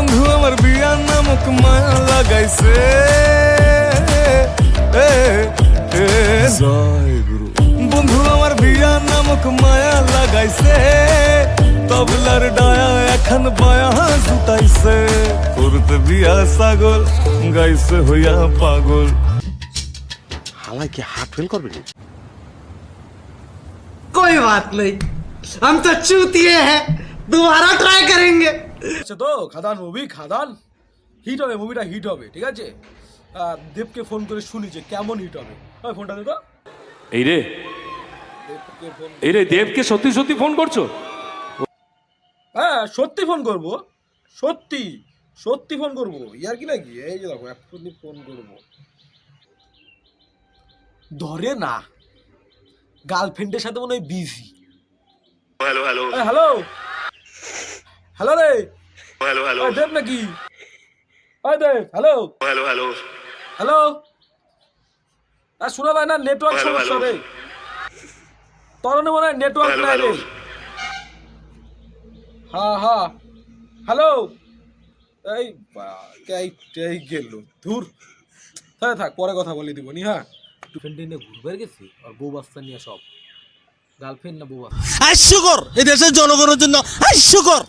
বন্ধু আমার বিয়ার নামক মায়া লাগাইছে, জয় গুরু। বন্ধু আমার বিয়ার নামক মায়া লাগাইছে, তবলার ডায়া এখন বায়া জুটাইছে, করতে বিয়া ছাগল গাইছে হইয়া পাগল। হালাই কি হার্ট ফেল করবে? कोई बात नहीं, हम तो चूतिए हैं, दोबारा ट्राई करेंगे। আচ্ছা তো খাদান মুভি, খাদান হিট হবে, মুভিটা হিট হবে, ঠিক আছে? দেবকে ফোন করে শুনি যে কেমন হিট হবে। ওই ফোনটা দে তো। এই রে, দেবকে ফোন, এই রে, দেবকে সত্যি সত্যি ফোন করছো? হ্যাঁ সত্যি ফোন করব, সত্যি সত্যি ফোন করব, ইয়ার কি নাকি? এই যে দেখো এখনই ফোন করব, ধরে না, গার্লফ্রেন্ডের সাথে মনে হয় busy. Hello hello hello hello রে, হ্যালো হ্যালো দেব নাকি? ওই দেব, হ্যালো হ্যালো হ্যালো হ্যালো, শোনা যায় না, নেটওয়ার্ক হ্যালো, সমস্যা হ্যালো। রে, তরনে মনে হয় নেটওয়ার্ক হ্যালো, নাই রে। হ্যালো। হ্যাঁ হ্যাঁ হ্যালো, এই গেল ধুর। হ্যাঁ থাক, পরে কথা বলে দিব নি। হ্যাঁ ফ্রেন্ড নিয়ে ঘুরবে গেছি, আর বউ বাচ্চা নিয়ে সব, গার্লফ্রেন্ড না বউ বাচ্চা, হাস্যকর, এই দেশের জনগণের জন্য হাস্যকর।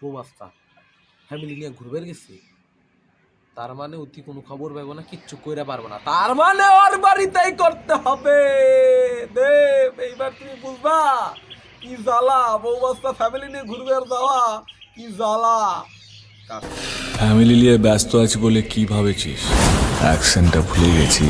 বউ বাচ্চা ফ্যামিলি নিয়ে ঘুরবে গেছি, তার মানে অতি কোনো খবর পাইব না, কিচ্ছু কইরা পারবো না, তার মানে ওর বাড়িতেই করতে হবে। দেব এইবার তুমি বুঝবা কি জ্বালা, বউ বাচ্চা ফ্যামিলি নিয়ে ঘুরবে আর যাওয়া কি জ্বালা। ফ্যামিলি নিয়ে ব্যস্ত আছি বলে কি ভাবেছিস? অ্যাকশনটা ভুলে গেছি।